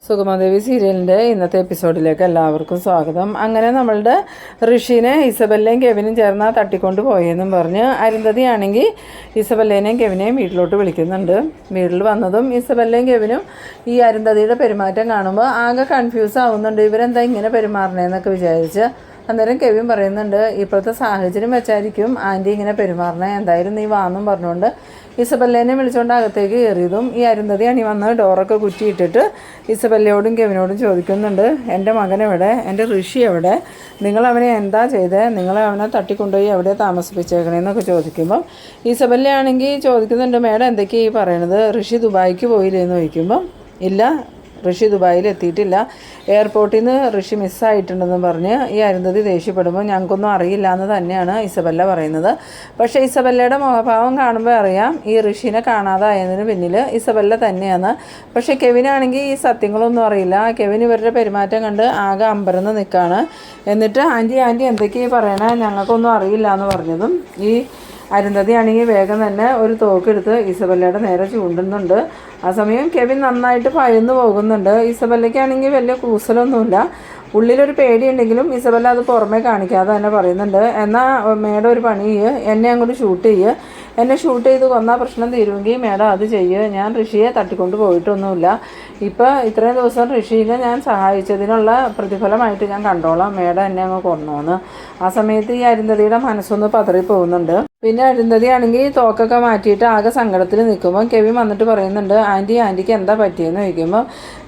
സുഗമാദേവി സീരിയലിൻ്റെ ഇന്നത്തെ എപ്പിസോഡിലേക്ക് എല്ലാവർക്കും സ്വാഗതം. അങ്ങനെ നമ്മളുടെ ഋഷിനെ ഇസബെല്ലയും കെവിനും ചേർന്ന് തട്ടിക്കൊണ്ട് പോയെന്നും പറഞ്ഞ് അരുന്ധതി ആണെങ്കിൽ ഇസബെല്ലേനെയും കെവിനെയും വീട്ടിലോട്ട് വിളിക്കുന്നുണ്ട്. വീട്ടിൽ വന്നതും ഇസബെല്ലയും കെവിനും ഈ അരുന്ധതിയുടെ പെരുമാറ്റം കാണുമ്പോൾ ആകെ കൺഫ്യൂസ് ആവുന്നുണ്ട്. ഇവരെന്താ ഇങ്ങനെ പെരുമാറണേന്നൊക്കെ വിചാരിച്ച്. അന്നേരം കെവിൻ പറയുന്നുണ്ട്, ഇപ്പോഴത്തെ സാഹചര്യം വെച്ചായിരിക്കും ആൻറ്റി ഇങ്ങനെ പെരുമാറണേ, എന്തായാലും നീ വാന്നും പറഞ്ഞുകൊണ്ട് ഇസബെല്ലേനെ വിളിച്ചുകൊണ്ട് അകത്തേക്ക് കയറിയതും ഈ അരുന്ധതി അണി വന്ന് ഡോറൊക്കെ കുറ്റിയിട്ടിട്ട് ഇസബെല്ലയോടും കെവിനോടും ചോദിക്കുന്നുണ്ട്, എൻ്റെ മകൻ എവിടെ, എൻ്റെ ഋഷി എവിടെ, നിങ്ങളവനെ എന്താ ചെയ്തത്, നിങ്ങളവനെ തട്ടിക്കൊണ്ടുപോയി എവിടെ താമസിപ്പിച്ചേക്കണേന്നൊക്കെ ചോദിക്കുമ്പം ഇസബെല്ലയാണെങ്കിൽ ചോദിക്കുന്നുണ്ട്, മേഡം എന്തൊക്കെയാണ് ഈ പറയണത്, ഋഷി ദുബായിക്ക് പോയില്ലേന്ന് ചോദിക്കുമ്പം ഇല്ല, ഋഷി ദുബായിൽ എത്തിയിട്ടില്ല, എയർപോർട്ടിൽ നിന്ന് ഋഷി മിസ്സായിട്ടുണ്ടെന്ന് പറഞ്ഞ് ഈ അരുന്ധതി ദേഷ്യപ്പെടുമ്പോൾ ഞങ്ങൾക്കൊന്നും അറിയില്ല എന്ന് തന്നെയാണ് ഇസബെല്ല പറയുന്നത്. പക്ഷേ ഇസബെല്ലയുടെ മുഖഭാവം കാണുമ്പോൾ അറിയാം ഈ ഋഷിനെ കാണാതായതിന് പിന്നിൽ ഇസബെല്ല തന്നെയാണ്. പക്ഷേ കെവിനാണെങ്കിൽ ഈ സത്യങ്ങളൊന്നും അറിയില്ല. കെവിൻ ഇവരുടെ പെരുമാറ്റം കണ്ട് ആകെ അമ്പരന്ന് നിൽക്കുകയാണ്. എന്നിട്ട് ആൻറ്റി എന്തൊക്കെയാണ് പറയണേ, ഞങ്ങൾക്കൊന്നും അറിയില്ല എന്ന് പറഞ്ഞതും ഈ അരുന്ധതി ആണെങ്കിൽ വേഗം തന്നെ ഒരു തോക്കെടുത്ത് ഇസബെല്ലയുടെ നേരെ ചൂണ്ടുന്നുണ്ട്. ആ സമയം കെവിൻ നന്നായിട്ട് ഭയന്ന് പോകുന്നുണ്ട്. ഇസബെല്ലയ്ക്കാണെങ്കിൽ വലിയ കൂസലൊന്നുമില്ല, ഉള്ളിലൊരു പേടിയുണ്ടെങ്കിലും ഇസബെല്ല അത് പുറമേ കാണിക്കാതെ തന്നെ പറയുന്നുണ്ട്, എന്നാൽ മേഡം ഒരു പണി ചെയ്യുക, എന്നെ അങ്ങോട്ട് ഷൂട്ട് ചെയ്യുക, എന്നെ ഷൂട്ട് ചെയ്ത് കൊന്നാൽ പ്രശ്നം തീരുമെങ്കിൽ മേഡം അത് ചെയ്യുക, ഞാൻ ഋഷിയെ തട്ടിക്കൊണ്ട് പോയിട്ടൊന്നുമില്ല, ഇപ്പോൾ ഇത്രയും ദിവസം ഋഷിയെ ഞാൻ സഹായിച്ചതിനുള്ള പ്രതിഫലമായിട്ട് ഞാൻ കണ്ടോളാം, മേഡം എന്നെ അങ്ങ് കൊന്നോന്ന്. ആ സമയത്ത് ഈ അരുന്ധതിയുടെ മനസ്സൊന്ന് പതറി പോകുന്നുണ്ട്. പിന്നെ അരുന്ധതി ആണെങ്കിൽ തോക്കൊക്കെ മാറ്റിയിട്ട് ആകെ സങ്കടത്തിൽ നിൽക്കുമ്പോൾ കെവിൻ വന്നിട്ട് പറയുന്നുണ്ട്, ആൻറ്റിക്ക് എന്താ പറ്റിയെന്ന് ചോദിക്കുമ്പോൾ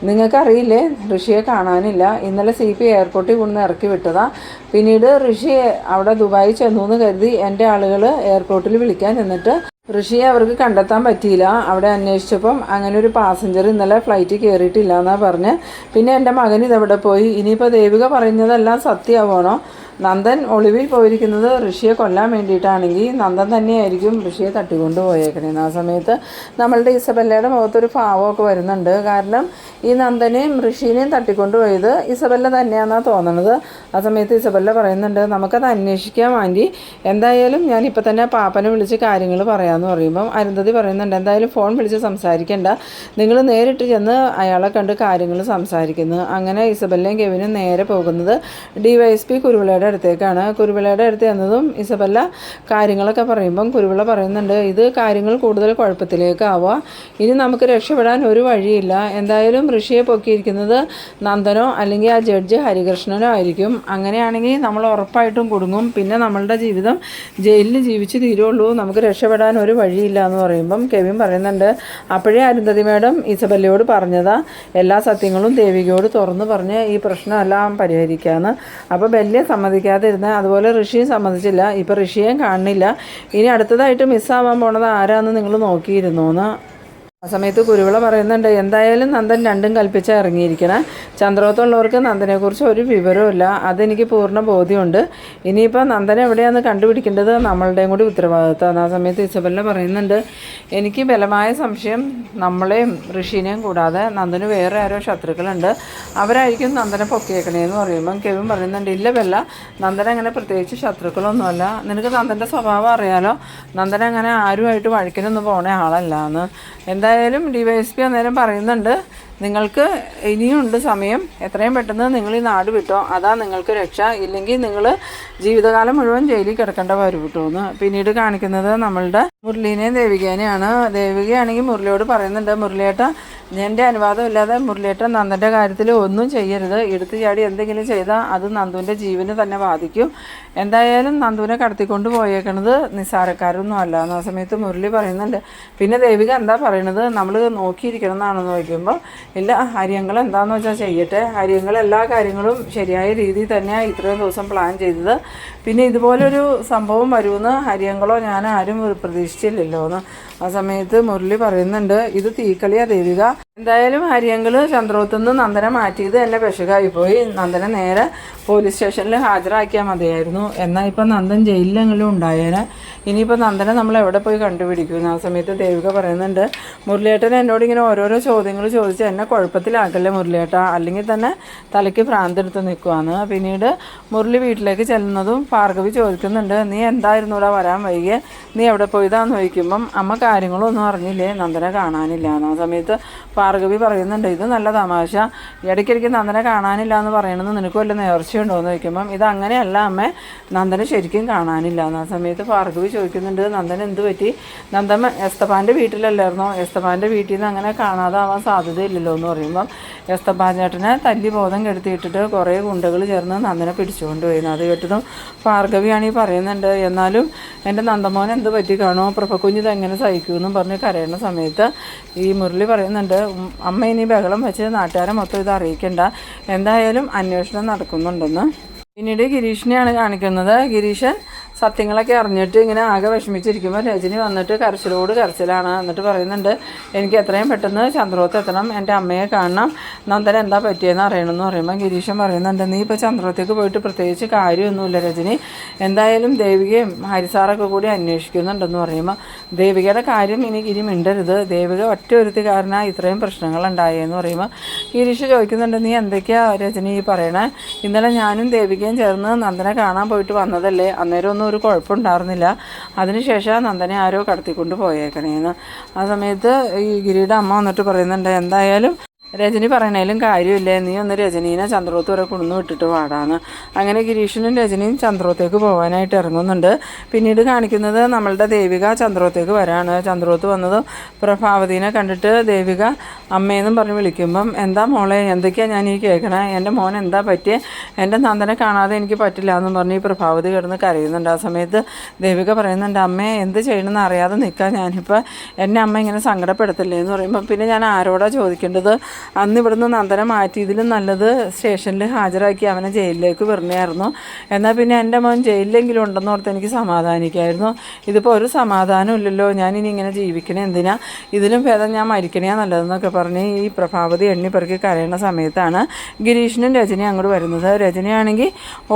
നിങ്ങൾക്കറിയില്ലേ ഋഷിയെ കാണാനില്ല, ഇന്നലെ CP എയർപോർട്ടിൽ കൊണ്ടുവന്ന് ഇറക്കി വിട്ടതാണ്, പിന്നീട് ഋഷി അവിടെ ദുബായി ചെന്നു എന്ന് കരുതി എൻ്റെ ആളുകൾ എയർപോർട്ടിൽ വിളിക്കാൻ ചെന്നിട്ട് ഋഷിയെ അവർക്ക് കണ്ടെത്താൻ പറ്റിയില്ല. അവിടെ അന്വേഷിച്ചപ്പം അങ്ങനെ ഒരു പാസഞ്ചർ ഇന്നലെ ഫ്ലൈറ്റ് കയറിയിട്ടില്ല എന്നാണ് പറഞ്ഞ്. പിന്നെ എൻ്റെ മകൻ ഇതെവിടെ പോയി, ഇനിയിപ്പോൾ ദേവിക പറയുന്നതെല്ലാം സത്യമാവണോ, നന്ദൻ ഒളിവിൽ പോയിരിക്കുന്നത് ഋഷിയെ കൊല്ലാൻ വേണ്ടിയിട്ടാണെങ്കിൽ നന്ദൻ തന്നെയായിരിക്കും ഋഷിയെ തട്ടിക്കൊണ്ട് പോയേക്കണേന്ന്. ആ സമയത്ത് നമ്മളുടെ ഇസബെല്ലയുടെ മുഖത്തൊരു ഭാവമൊക്കെ വരുന്നുണ്ട്. കാരണം ഈ നന്ദനെയും ഋഷീനെയും തട്ടിക്കൊണ്ട് പോയത് ഇസബെല്ല തന്നെയാണെന്നാണ് തോന്നണത്. ആ സമയത്ത് ഇസബെല്ല പറയുന്നുണ്ട്, നമുക്കത് അന്വേഷിക്കാൻ വേണ്ടി എന്തായാലും ഞാനിപ്പോൾ തന്നെ പാപ്പനെ വിളിച്ച് കാര്യങ്ങൾ പറയാമെന്ന് പറയുമ്പം അരുന്ധതി പറയുന്നുണ്ട്, എന്തായാലും ഫോൺ വിളിച്ച് സംസാരിക്കേണ്ട, നിങ്ങൾ നേരിട്ട് ചെന്ന് അയാളെ കണ്ട് കാര്യങ്ങൾ സംസാരിക്കുന്നു. അങ്ങനെ ഇസബെല്ലയും കെവിനും നേരെ പോകുന്നത് DYSP കുരുവിളയുടെ അടുത്തേക്കാണ്. കുരുവിളയുടെ അടുത്ത് എന്നതും ഇസബെല്ല കാര്യങ്ങളൊക്കെ പറയുമ്പം കുരുവിള പറയുന്നുണ്ട്, ഇത് കാര്യങ്ങൾ കൂടുതൽ കുഴപ്പത്തിലേക്കാവുക, ഇനി നമുക്ക് രക്ഷപ്പെടാൻ ഒരു വഴിയില്ല, എന്തായാലും ഋഷിയെ പൊക്കിയിരിക്കുന്നത് നന്ദനോ അല്ലെങ്കിൽ ആ ജഡ്ജ് ഹരികൃഷ്ണനോ ആയിരിക്കും, അങ്ങനെയാണെങ്കിൽ നമ്മൾ ഉറപ്പായിട്ടും കുടുങ്ങും, പിന്നെ നമ്മളുടെ ജീവിതം ജയിലിൽ ജീവിച്ച് തീരുള്ളൂ, നമുക്ക് രക്ഷപ്പെടാൻ ഒരു വഴിയില്ല എന്ന് പറയുമ്പം കെവിൻ പറയുന്നുണ്ട്, അപ്പോഴേ അരുന്ധതി മേഡം ഇസബെല്ലയോട് പറഞ്ഞതാ എല്ലാ സത്യങ്ങളും ദേവികയോട് തുറന്ന് പറഞ്ഞ് ഈ പ്രശ്നമെല്ലാം പരിഹരിക്കാമെന്ന്. അപ്പോൾ ബെല്ലെ സമ്മതിക്കാതിരുന്ന്, അതുപോലെ ഋഷിയും സമ്മതിച്ചില്ല, ഇപ്പോൾ ഋഷിയെയും കാണുന്നില്ല, ഇനി അടുത്തതായിട്ട് മിസ്സാവാൻ പോണത് ആരാന്ന് നിങ്ങൾ നോക്കിയിരുന്നോന്ന്. ആ സമയത്ത് കുരുവിള പറയുന്നുണ്ട്, എന്തായാലും നന്ദൻ രണ്ടും കൽപ്പിച്ചാൽ ഇറങ്ങിയിരിക്കണം, ചന്ദ്രോത്തുള്ളവർക്ക് നന്ദനെക്കുറിച്ച് ഒരു വിവരമില്ല, അതെനിക്ക് പൂർണ്ണ ബോധ്യമുണ്ട്, ഇനിയിപ്പോൾ നന്ദൻ എവിടെയാണെന്ന് കണ്ടുപിടിക്കേണ്ടത് നമ്മളുടെയും കൂടി ഉത്തരവാദിത്തമാണ്. ആ സമയത്ത് ഇസബെല്ല പറയുന്നുണ്ട്, എനിക്ക് ബലമായ സംശയം നമ്മളെയും ഋഷിനെയും കൂടാതെ നന്ദന് വേറെ ആരോ ശത്രുക്കളുണ്ട്, അവരായിരിക്കും നന്ദനെ പൊക്കിയേക്കണേന്ന് പറയുമ്പം കെവിൻ പറയുന്നുണ്ട്, ഇല്ല ബെല്ല, നന്ദൻ അങ്ങനെ പ്രത്യേകിച്ച് ശത്രുക്കളൊന്നുമല്ല, നിനക്ക് നന്ദൻ്റെ സ്വഭാവം അറിയാലോ, നന്ദൻ അങ്ങനെ ആരുമായിട്ട് വഴക്കിനൊന്നും പോണ ആളല്ല എന്ന്. എന്തായാലും DYSP അന്നേരം പറയുന്നുണ്ട്, നിങ്ങൾക്ക് ഇനിയുണ്ട് സമയം, എത്രയും പെട്ടെന്ന് നിങ്ങൾ ഈ നാട് വിട്ടോ, അതാ നിങ്ങൾക്ക് രക്ഷ, ഇല്ലെങ്കിൽ നിങ്ങൾ ജീവിതകാലം മുഴുവൻ ജയിലിൽ കിടക്കേണ്ട വരും കിട്ടുമെന്ന്. പിന്നീട് കാണിക്കുന്നത് നമ്മളുടെ മുരളീനെയും ദേവികേനെയാണ്. ദേവികയാണെങ്കിൽ മുരളിയോട് പറയുന്നുണ്ട്, മുരളിയേട്ട എൻ്റെ അനുവാദം ഇല്ലാതെ മുരളിയേട്ടൻ നന്ദൻ്റെ കാര്യത്തിൽ ഒന്നും ചെയ്യരുത്, എടുത്തു ചാടി എന്തെങ്കിലും ചെയ്താൽ അത് നന്ദുവിൻ്റെ ജീവന് തന്നെ ബാധിക്കും, എന്തായാലും നന്ദുവിനെ കടത്തിക്കൊണ്ട് പോയേക്കണത് നിസ്സാരക്കാരൊന്നും അല്ല എന്ന്. ആ സമയത്ത് മുരളി പറയുന്നുണ്ട്, പിന്നെ ദേവിക എന്താ പറയണത്, നമ്മൾ നോക്കിയിരിക്കണം എന്നാണെന്ന് ചോദിക്കുമ്പോൾ ഇല്ല, ഹരിയങ്ങൾ എന്താണെന്ന് വെച്ചാൽ ചെയ്യട്ടെ, ഹരിയങ്ങൾ എല്ലാ കാര്യങ്ങളും ശരിയായ രീതിയിൽ തന്നെയാണ് ഇത്രയും ദിവസം പ്ലാൻ ചെയ്തത്, പിന്നെ ഇതുപോലൊരു സംഭവം വരുമെന്ന് ഹരിയങ്ങളോ ഞാൻ ആരും പ്രതീക്ഷിച്ചില്ലല്ലോ എന്ന്. ആ സമയത്ത് മുരളി പറയുന്നുണ്ട്, ഇത് തീക്കളിയാ ദേവിക, എന്തായാലും ഹരിയങ്ങൾ ചന്ദ്രോത്തുനിന്ന് നന്ദനെ മാറ്റിയത് എന്നെ പെശകായിപ്പോയി, നന്ദനെ നേരെ പോലീസ് സ്റ്റേഷനിൽ ഹാജരാക്കിയാൽ മതിയായിരുന്നു, എന്നാൽ ഇപ്പം നന്ദൻ ജയിലിലെങ്കിലും ഉണ്ടായേനെ, ഇനിയിപ്പോൾ നന്ദനെ നമ്മൾ എവിടെ പോയി കണ്ടുപിടിക്കുമെന്ന്. ആ സമയത്ത് ദേവിക പറയുന്നുണ്ട്, മുരളിയേട്ടൻ എന്നോട് ഇങ്ങനെ ഓരോരോ ചോദ്യങ്ങൾ ചോദിച്ച് എന്നെ കുഴപ്പത്തിലാക്കല്ലേ മുരളിയേട്ട, അല്ലെങ്കിൽ തന്നെ തലയ്ക്ക് ഭ്രാന്തെടുത്ത് നിൽക്കുവാന്ന്. പിന്നീട് മുരളി വീട്ടിലേക്ക് ചെല്ലുന്നതും ഭാർഗവി ചോദിക്കുന്നുണ്ട്, നീ എന്തായിരുന്നു ഇവിടെ വരാൻ വൈകിയ, നീ എവിടെ പോയതാന്ന് ചോദിക്കുമ്പം അമ്മ കാര്യങ്ങളൊന്നും അറിഞ്ഞില്ലേ, നന്ദനെ കാണാനില്ല. ആ സമയത്ത് ഭാർഗവി പറയുന്നുണ്ട്, ഇത് നല്ല തമാശ, ഇടയ്ക്കിടയ്ക്ക് നന്ദനെ കാണാനില്ല എന്ന് പറയണമെന്ന് നിനക്ക് വല്ല നേർച്ചയുണ്ടോ എന്ന് ചോദിക്കുമ്പം ഇതങ്ങനെയല്ല അമ്മേ, നന്ദനെ ശരിക്കും കാണാനില്ല. ആ സമയത്ത് ഭാർഗവി ചോദിക്കുന്നുണ്ട്, നന്ദൻ എന്ത് പറ്റി? നന്ദൻ എസ്തപ്പാൻ്റെ വീട്ടിലല്ലായിരുന്നോ? എസ്തപ്പാൻ്റെ വീട്ടിൽ നിന്ന് അങ്ങനെ കാണാതാവാൻ സാധ്യതയില്ലല്ലോ എന്ന് പറയുമ്പം എസ്തപ്പാൻ ചേട്ടനെ തല്ലി ബോധം കെടുത്തിയിട്ടിട്ട് കുറേ ഗുണ്ടകൾ ചേർന്ന് നന്ദനെ പിടിച്ചുകൊണ്ട് പോയി. അത് കേട്ടതും ഭാർഗവിയാണെങ്കിൽ പറയുന്നുണ്ട്, എന്നാലും എൻ്റെ നന്ദമോൻ എന്ത് പറ്റി കാണുമോ, പ്രഭക്കുഞ്ഞ് ഇതെങ്ങനെ സഹിക്കുമെന്നും പറഞ്ഞ് കരയുന്ന സമയത്ത് ഈ മുരളി പറയുന്നുണ്ട്, അമ്മ ഇനി ബഹളം വെച്ച് നാട്ടുകാരെ മൊത്തം ഇത് അറിയിക്കണ്ട, എന്തായാലും അന്വേഷണം നടക്കുന്നുണ്ടെന്ന്. പിന്നീട് ഗിരീഷിനെയാണ് കാണിക്കുന്നത്. ഗിരീഷൻ സത്യങ്ങളൊക്കെ അറിഞ്ഞിട്ട് ഇങ്ങനെ ആകെ വിഷമിച്ചിരിക്കുമ്പോൾ രജനി വന്നിട്ട് കരച്ചിലോട് കരച്ചിലാണ്. എന്നിട്ട് പറയുന്നുണ്ട്, എനിക്ക് എത്രയും പെട്ടെന്ന് ചന്ദ്രോത്ത് എത്തണം, എൻ്റെ അമ്മയെ കാണണം, നന്ദന എന്താ പറ്റിയെന്ന് അറിയണമെന്ന് പറയുമ്പോൾ ഗിരീഷൻ പറയുന്നുണ്ട്, നീ ഇപ്പോൾ ചന്ദ്രോത്തേക്ക് പോയിട്ട് പ്രത്യേകിച്ച് കാര്യമൊന്നുമില്ല രജനി, എന്തായാലും ദേവികയും ഹരിസാറൊക്കെ കൂടി അന്വേഷിക്കുന്നുണ്ടെന്ന് പറയുമ്പോൾ ദേവികയുടെ കാര്യം ഇനി ഗിരി മിണ്ടരുത്, ദേവിക ഒറ്റ ഒരുത്തി കാരണമാണ് ഇത്രയും പ്രശ്നങ്ങളുണ്ടായെന്ന് പറയുമ്പോൾ ഗിരീഷ് ചോദിക്കുന്നുണ്ട്, നീ എന്തൊക്കെയാണ് രജനി ഈ പറയണേ? ഇന്നലെ ഞാനും ദേവികയും ചേർന്ന് നന്ദനെ കാണാൻ പോയിട്ട് വന്നതല്ലേ, അന്നേരം ഒന്നും ഒരു കുഴപ്പമുണ്ടായിരുന്നില്ല, അതിനുശേഷം നന്ദനെ ആരോ കടത്തിക്കൊണ്ട് പോയേക്കണേന്ന്. ആ സമയത്ത് ഈ ഗിരിയുടെ അമ്മ വന്നിട്ട് പറയുന്നുണ്ട്, എന്തായാലും രജനി പറയണേലും കാര്യമില്ലേ, നീ ഒന്ന് രജനീനെ ചന്ദ്രോത്ത് വരെ കൊണ്ടു വിട്ടിട്ട് പാടാന്ന്. അങ്ങനെ ഗിരീഷിനും രജനിയും ചന്ദ്രോത്തേക്ക് പോകാനായിട്ട് ഇറങ്ങുന്നുണ്ട്. പിന്നീട് കാണിക്കുന്നത് നമ്മളുടെ ദേവിക ചന്ദ്രോത്തേക്ക് വരാണ്. ചന്ദ്രോത്ത് വന്നതും പ്രഭാവതിനെ കണ്ടിട്ട് ദേവിക അമ്മയെന്നും പറഞ്ഞ് വിളിക്കുമ്പം, എന്താ മോളെ, എന്തൊക്കെയാണ് ഞാൻ ഈ കേൾക്കണേ, എൻ്റെ മോൻ എന്താ പറ്റിയേ, എൻ്റെ നന്ദനെ കാണാതെ എനിക്ക് പറ്റില്ല എന്നും പറഞ്ഞ് ഈ പ്രഭാവതി കിടന്ന് കരയുന്നുണ്ട്. ആ സമയത്ത് ദേവിക പറയുന്നുണ്ട്, അമ്മയെ എന്ത് ചെയ്യണമെന്ന് അറിയാതെ നിൽക്കാൻ ഞാനിപ്പോൾ, എന്നെ അമ്മ ഇങ്ങനെ സങ്കടപ്പെടുത്തില്ലേ എന്ന് പറയുമ്പം പിന്നെ ഞാൻ ആരോടാ ചോദിക്കേണ്ടത്, അന്ന് ഇവിടുന്ന് നന്ദനെ മാറ്റി ഇതിലും നല്ലത് സ്റ്റേഷനിൽ ഹാജരാക്കി അവനെ ജയിലിലേക്ക് വിടണമായിരുന്നു, എന്നാൽ പിന്നെ എൻ്റെ മോൻ ജയിലിലെങ്കിലും ഉണ്ടെന്ന് ഓർത്ത് എനിക്ക് സമാധാനിക്കായിരുന്നു. ഇതിപ്പോൾ ഒരു സമാധാനം ഇല്ലല്ലോ, ഞാനിനി ഇങ്ങനെ ജീവിക്കണേ എന്തിനാ, ഇതിലും ഭേദം ഞാൻ മരിക്കണേ നല്ലതെന്നൊക്കെ പറഞ്ഞ് ഈ പ്രഭാവതി എണ്ണിപ്പെറുക്കി കരയുന്ന സമയത്താണ് ഗിരീഷിനും രജനി അങ്ങോട്ട് വരുന്നത്. രജനിയാണെങ്കിൽ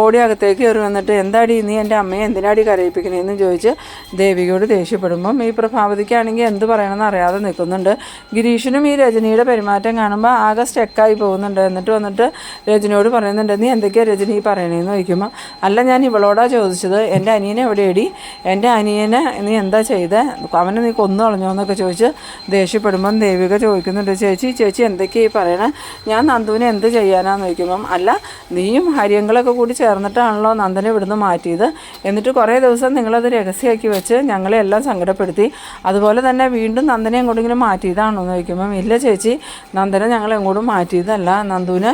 ഓടി അകത്തേക്ക് കയറി വന്നിട്ട്, എന്താടി നീ എൻ്റെ അമ്മയെ എന്തിനാടി കരയിപ്പിക്കണേന്ന് ചോദിച്ച് ദേവികയോട് ദേഷ്യപ്പെടുമ്പം ഈ പ്രഭാവതിക്കാണെങ്കിൽ എന്ത് പറയണമെന്ന് അറിയാതെ നിൽക്കുന്നുണ്ട്. ഗിരീഷിനും ഈ രജനിയുടെ പെരുമാറ്റം കാണുമ്പോൾ ആകെ സ്റ്റക്കായി പോകുന്നുണ്ട്. എന്നിട്ട് വന്നിട്ട് രജനിയോട് പറയുന്നുണ്ട്, നീ എന്തൊക്കെയാണ് രജനി പറയണേന്ന് ചോദിക്കുമ്പോൾ, അല്ല ഞാൻ ഇവളോടാ ചോദിച്ചത്, എൻ്റെ അനിയനെ എവിടെയടി, എൻ്റെ അനിയനെ നീ എന്താ ചെയ്തേ, അവനെ നീ കൊന്നു കളഞ്ഞോ എന്നൊക്കെ ചോദിച്ച് ദേഷ്യപ്പെടുമ്പം ദേവിക ചോദിക്കുന്നുണ്ട്, ചേച്ചി എന്തൊക്കെയായി പറയണേ, ഞാൻ നന്ദുവിനെ എന്ത് ചെയ്യാനാന്ന് ചോദിക്കുമ്പം, അല്ല നീയും ഹരിയങ്ങളൊക്കെ കൂടി ചേർന്നിട്ടാണല്ലോ നന്ദനെ ഇവിടുന്ന് മാറ്റിയത്, എന്നിട്ട് കുറേ ദിവസം നിങ്ങളത് രഹസ്യമാക്കി വെച്ച് ഞങ്ങളെ എല്ലാം സങ്കടപ്പെടുത്തി, അതുപോലെ തന്നെ വീണ്ടും നന്ദനെ എങ്ങോട്ടെങ്കിലും മാറ്റിയതാണോ എന്ന് ചോദിക്കുമ്പം, ഇല്ല ചേച്ചി, നന്ദനെ ഞങ്ങൾ എങ്ങോട്ടും മാറ്റിയതല്ല, നന്ദുവിനെ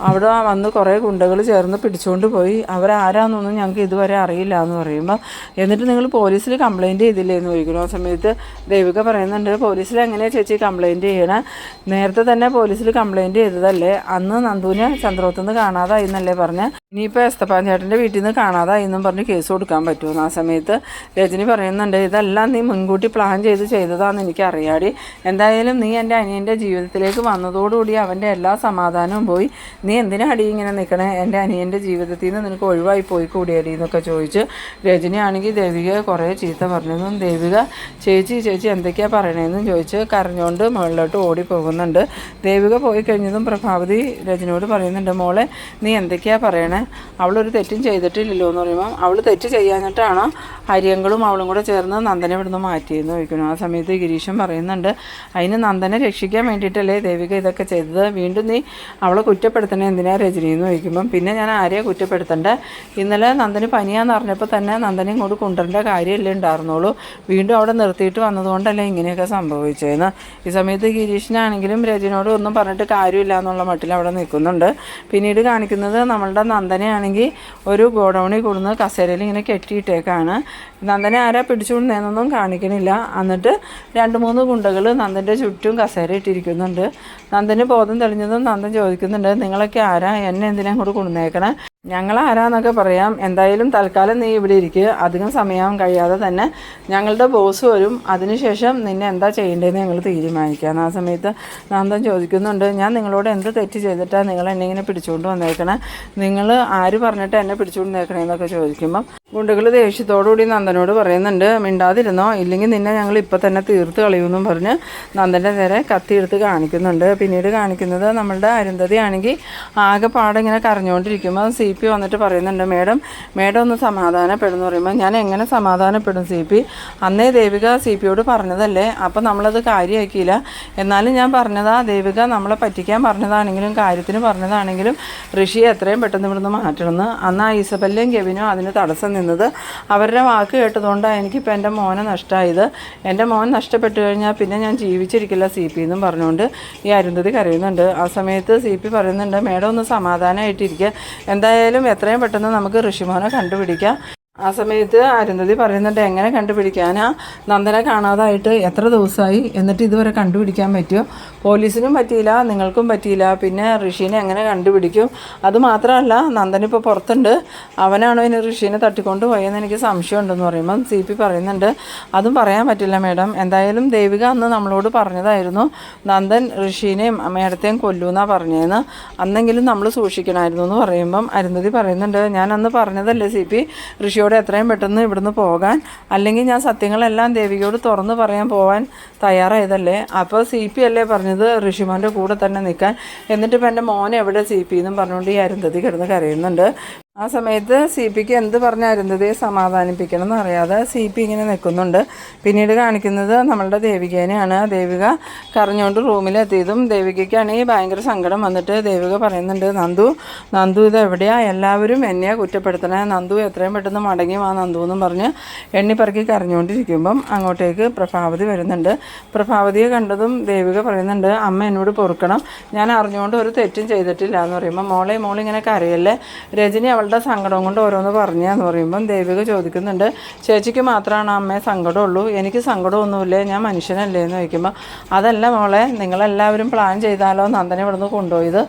അവിടെ വന്ന് കുറേ ഗുണ്ടകൾ ചേർന്ന് പിടിച്ചുകൊണ്ട് പോയി, അവരാരാന്നൊന്നും ഞങ്ങൾക്ക് ഇതുവരെ അറിയില്ല എന്ന് പറയുമ്പോൾ, എന്നിട്ട് നിങ്ങൾ പോലീസിൽ കംപ്ലയിൻറ്റ് ചെയ്തില്ലേ എന്ന് ചോദിക്കുന്നു. ആ സമയത്ത് ദേവിക പറയുന്നുണ്ട്, പോലീസിൽ എങ്ങനെയാണ് ചേച്ചി കംപ്ലയിൻറ്റ് ചെയ്യണേ, നേരത്തെ തന്നെ പോലീസിൽ കംപ്ലയിൻറ്റ് ചെയ്തതല്ലേ, അന്ന് നന്ദുവിനെ ചന്ദ്രോത്തുനിന്ന് കാണാതായി എന്നല്ലേ പറഞ്ഞ്, ഇനിയിപ്പോൾ എസ്തപ്പാൻ ചേട്ടൻ്റെ വീട്ടിൽ നിന്ന് കാണാതായി എന്നും പറഞ്ഞ് കേസ് കൊടുക്കാൻ പറ്റുമോ. ആ സമയത്ത് രജനി പറയുന്നുണ്ട്, ഇതെല്ലാം നീ മുൻകൂട്ടി പ്ലാൻ ചെയ്തതാണെന്ന് എനിക്കറിയാടി, എന്തായാലും നീ എൻ്റെ അനിയൻ്റെ ജീവിതത്തിലേക്ക് വന്നതോടുകൂടി അവൻ്റെ എല്ലാ സമാധാനവും പോയി, നീ എന്തിനാടി ഇങ്ങനെ നിൽക്കണേ, എൻ്റെ അനിയൻ്റെ ജീവിതത്തിൽ നിന്ന് നിനക്ക് ഒഴിവായി പോയി കൂടിയടി എന്നൊക്കെ ചോദിച്ച് രജനിയാണെങ്കിൽ ദേവികയെ കുറേ ചീത്ത പറഞ്ഞെന്നും ദേവിക ചേച്ചി എന്തൊക്കെയാണ് പറയണതെന്നും ചോദിച്ച് കരഞ്ഞുകൊണ്ട് മുകളിലോട്ട് ഓടി പോകുന്നുണ്ട്. ദേവിക പോയി കഴിഞ്ഞതും പ്രഭാവതി രജനിയോട് പറയുന്നുണ്ട്, മോളെ നീ എന്തൊക്കെയാണ് പറയണേ, അവളൊരു തെറ്റും ചെയ്തിട്ടില്ലല്ലോ എന്ന് പറയുമ്പോൾ, അവൾ തെറ്റ് ചെയ്യാഞ്ഞിട്ടാണോ ഹരിയങ്ങളും അവളും കൂടെ ചേർന്ന് നന്ദനെ ഇവിടുന്ന് മാറ്റിയെന്ന് ചോദിക്കുന്നു. ആ സമയത്ത് ഗിരീഷൻ പറയുന്നുണ്ട്, അതിന് നന്ദനെ രക്ഷിക്കാൻ വേണ്ടിയിട്ടല്ലേ ദേവിക ഇതൊക്കെ ചെയ്തത്, വീണ്ടും നീ അവളെ കുറ്റപ്പെടുത്തണേ എന്തിനാ രജനി എന്ന് ചോദിക്കുമ്പം, പിന്നെ ഞാൻ ആരെയാണ് കുറ്റപ്പെടുത്തണ്ടേ, ഇന്നലെ നന്ദന് പനിയാന്ന് പറഞ്ഞപ്പോൾ തന്നെ നന്ദനെ ഇങ്ങോട്ട് കൊണ്ടുവരേണ്ട കാര്യമല്ലേ ഉണ്ടായിരുന്നുള്ളൂ, വീണ്ടും അവിടെ നിർത്തിയിട്ട് വന്നതുകൊണ്ടല്ലേ ഇങ്ങനെയൊക്കെ സംഭവിച്ചതെന്ന്. ഈ സമയത്ത് ഗിരീഷിനാണെങ്കിലും രജനിയോട് ഒന്നും പറഞ്ഞിട്ട് കാര്യമില്ല എന്നുള്ള മട്ടിൽ അവിടെ നിൽക്കുന്നുണ്ട്. പിന്നീട് കാണിക്കുന്നത് നമ്മളുടെ നന്ദനെയാണെങ്കിൽ ഒരു ഗോഡൗണിൽ കൊടുന്ന് കസേരയിൽ ഇങ്ങനെ കെട്ടിയിട്ടേക്കാണ്. നന്ദനെ ആരാ പിടിച്ചുകൊണ്ടേന്നൊന്നും കാണിക്കണില്ല. എന്നിട്ട് 2-3 ഗുണ്ടകൾ നന്ദൻ്റെ ചുറ്റും കസേര ഇട്ടിരിക്കുന്നുണ്ട്. നന്ദന് ബോധം തെളിഞ്ഞതും നന്ദൻ ചോദിക്കുന്നുണ്ട്, നിങ്ങളൊക്കെ ആരാ, എന്നെ എന്തിനാ കൂടെ കൊണ്ടുവന്നേക്കണേ, ഞങ്ങളാരാന്നൊക്കെ പറയാം, എന്തായാലും തൽക്കാലം നീ ഇവിടെ ഇരിക്കുക, അധികം സമയം കഴിയാതെ തന്നെ ഞങ്ങളുടെ ബോസ് വരും, അതിനുശേഷം നിന്നെ എന്താ ചെയ്യേണ്ടതെന്ന് ഞങ്ങൾ തീരുമാനിക്കാം. ആ സമയത്ത് നന്ദൻ ചോദിക്കുന്നുണ്ട്, ഞാൻ നിങ്ങളോട് എന്ത് തെറ്റ് ചെയ്തിട്ടാണ് നിങ്ങൾ എന്നെ ഇങ്ങനെ പിടിച്ചുകൊണ്ട് വന്നേക്കണേ, നിങ്ങൾ ആര് പറഞ്ഞിട്ട് എന്നെ പിടിച്ചുകൊണ്ട് വന്നേക്കണേന്നൊക്കെ ചോദിക്കുമ്പം ഗുണ്ടകൾ ദേഷ്യത്തോടുകൂടി നന്ദനോട് പറയുന്നുണ്ട്, മിണ്ടാതിരുന്നോ, ഇല്ലെങ്കിൽ നിന്നെ ഞങ്ങൾ ഇപ്പം തന്നെ തീർത്ത് കളയുമെന്നും പറഞ്ഞ് നന്ദൻ്റെ നേരെ കത്തിയെടുത്ത് കാണിക്കുന്നുണ്ട്. പിന്നീട് കാണിക്കുന്നത് നമ്മളുടെ അരുന്ധതി ആണെങ്കിൽ ആകെ പാടെ ഇങ്ങനെ കരഞ്ഞുകൊണ്ടിരിക്കുമ്പോൾ പി വന്നിട്ട് പറയുന്നുണ്ട്, മേഡം ഒന്ന് സമാധാനപ്പെടുന്നു പറയുമ്പോൾ, ഞാൻ എങ്ങനെ സമാധാനപ്പെടും അന്നേ ദേവിക പിയോട് പറഞ്ഞതല്ലേ, അപ്പം നമ്മളത് കാര്യമാക്കിയില്ല. എന്നാലും ഞാൻ പറഞ്ഞതാ, ദേവിക നമ്മളെ പറ്റിക്കാൻ പറഞ്ഞതാണെങ്കിലും കാര്യത്തിന് പറഞ്ഞതാണെങ്കിലും ഋഷിയെ എത്രയും പെട്ടെന്ന് ഇവിടുന്ന് മാറ്റണമെന്ന്. അന്ന് ആ ഇസബെല്ലയും കെവിനും അതിന് തടസ്സം നിന്നത്. അവരുടെ വാക്ക് കേട്ടതുകൊണ്ടാണ് എനിക്കിപ്പോൾ എൻ്റെ മോനെ നഷ്ടമായത്. എൻ്റെ മോൻ നഷ്ടപ്പെട്ടു കഴിഞ്ഞാൽ പിന്നെ ഞാൻ ജീവിച്ചിരിക്കില്ല എന്നും പറഞ്ഞുകൊണ്ട് ഈ അരുന്ധതി കരയുന്നുണ്ട്. ആ സമയത്ത് പറയുന്നുണ്ട്, മേഡം ഒന്ന് സമാധാനമായിട്ടിരിക്കുക, എന്തായാലും എത്രയും പെട്ടെന്ന് നമുക്ക് ഋഷിമോനെ കണ്ടുപിടിക്കാം. ആ സമയത്ത് അരുന്ധതി പറയുന്നുണ്ട്, എങ്ങനെ കണ്ടുപിടിക്കാനാ, നന്ദനെ കാണാതായിട്ട് എത്ര ദിവസമായി, എന്നിട്ട് ഇതുവരെ കണ്ടുപിടിക്കാൻ പറ്റുമോ? പോലീസിനും പറ്റിയില്ല, നിങ്ങൾക്കും പറ്റിയില്ല, പിന്നെ ഋഷീനെ എങ്ങനെ കണ്ടുപിടിക്കും? അതുമാത്രമല്ല, നന്ദനിപ്പോൾ പുറത്തുണ്ട്, അവനാണോ ഇനി ഋഷീനെ തട്ടിക്കൊണ്ട് പോയെന്ന് എനിക്ക് സംശയമുണ്ടെന്ന് പറയുമ്പം പറയുന്നുണ്ട്, അതും പറയാൻ പറ്റില്ല മേഡം, എന്തായാലും ദേവിക അന്ന് നമ്മളോട് പറഞ്ഞതായിരുന്നു നന്ദൻ ഋഷീനെയും മേഡത്തെയും കൊല്ലൂന്നാണ് പറഞ്ഞതെന്ന്, അന്നെങ്കിലും നമ്മൾ സൂക്ഷിക്കണമായിരുന്നു എന്ന് പറയുമ്പം അരുന്ധതി പറയുന്നുണ്ട്, ഞാൻ അന്ന് പറഞ്ഞതല്ലേ ഋഷിയോട് എത്രയും പെട്ടെന്ന് ഇവിടുന്ന് പോകാൻ, അല്ലെങ്കിൽ ഞാൻ സത്യങ്ങളെല്ലാം ദേവികയോട് തുറന്നു പറയാൻ പോകാൻ തയ്യാറായതല്ലേ. അപ്പോൾ അല്ലേ പറഞ്ഞത് ഋഷിമോൻ്റെ കൂടെ തന്നെ നിൽക്കാൻ, എന്നിട്ടിപ്പോൾ എൻ്റെ മോൻ എവിടെ എന്നും പറഞ്ഞുകൊണ്ട് ഈ അരുന്ധതി കിടന്ന് കരയുന്നുണ്ട്. ആ സമയത്ത് പിക്ക് എന്ത് പറഞ്ഞ അരുന്ധതിയെ സമാധാനിപ്പിക്കണം എന്നറിയാതെ ഇങ്ങനെ നിൽക്കുന്നുണ്ട്. പിന്നീട് കാണിക്കുന്നത് നമ്മളുടെ ദേവികേനെയാണ്. ദേവിക കരഞ്ഞുകൊണ്ട് റൂമിലെത്തിയതും ദേവികയ്ക്കാണെങ്കിൽ ഭയങ്കര സങ്കടം വന്നിട്ട് ദേവിക പറയുന്നുണ്ട്, നന്ദു ഇത് എവിടെയാ, എല്ലാവരും എന്നെയാണ് കുറ്റപ്പെടുത്തണേ, നന്ദു എത്രയും പെട്ടെന്ന് മടങ്ങി വാ നന്ദു എന്നും പറഞ്ഞ് എണ്ണിപ്പറക്കി കരഞ്ഞുകൊണ്ടിരിക്കുമ്പം അങ്ങോട്ടേക്ക് പ്രഭാവതി വരുന്നുണ്ട്. പ്രഭാവതിയെ കണ്ടതും ദേവിക പറയുന്നുണ്ട്, അമ്മ എന്നോട് പൊറുക്കണം, ഞാൻ അറിഞ്ഞുകൊണ്ട് ഒരു തെറ്റും ചെയ്തിട്ടില്ല എന്ന് പറയുമ്പോൾ, മോളിങ്ങനെ കരയല്ലേ, രജനി അവളുടെ സങ്കടം കൊണ്ട് ഓരോന്ന് പറഞ്ഞാന്ന് പറയുമ്പം ദേവിക ചോദിക്കുന്നുണ്ട്, ചേച്ചിക്ക് മാത്രമാണ് അമ്മയെ സങ്കടമുള്ളൂ, എനിക്ക് സങ്കടമൊന്നുമില്ലേ, ഞാൻ മനുഷ്യനല്ലേ എന്ന് ചോദിക്കുമ്പോൾ, അതല്ല മോളെ, നിങ്ങളെല്ലാവരും പ്ലാൻ ചെയ്താലോ നന്ദനെ ഇവിടുന്ന് കൊണ്ടുപോയത്,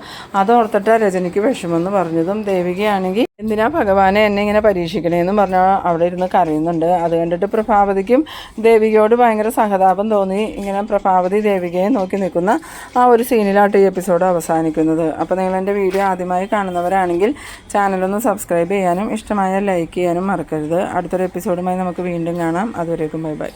അതോർത്തിട്ട് രജനിക്ക് വിഷമെന്ന് പറഞ്ഞതും ദേവികയാണെങ്കിൽ എന്തിനാ ഭഗവാനെ എന്നെ ഇങ്ങനെ പരീക്ഷിക്കണേന്നും പറഞ്ഞാൽ അവിടെ ഇരുന്ന് കരയുന്നുണ്ട്. അത് കണ്ടിട്ട് പ്രഭാവതിക്കും ദേവികയോട് ഭയങ്കര സഹതാപം തോന്നി. ഇങ്ങനെ പ്രഭാവതി ദേവികയെ നോക്കി നിൽക്കുന്ന ആ ഒരു സീനിലായിട്ട് ഈ എപ്പിസോഡ് അവസാനിക്കുന്നത്. അപ്പോൾ നിങ്ങൾ എൻ്റെ വീഡിയോ ആദ്യമായി കാണുന്നവരാണെങ്കിൽ ചാനലൊന്ന് സബ്സ്ക്രൈബ് ചെയ്യാനും ഇഷ്ടമായ ലൈക്ക് ചെയ്യാനും മറക്കരുത്. അടുത്തൊരു എപ്പിസോഡുമായി നമുക്ക് വീണ്ടും കാണാം. അതുവരേക്കും ബൈ ബൈ.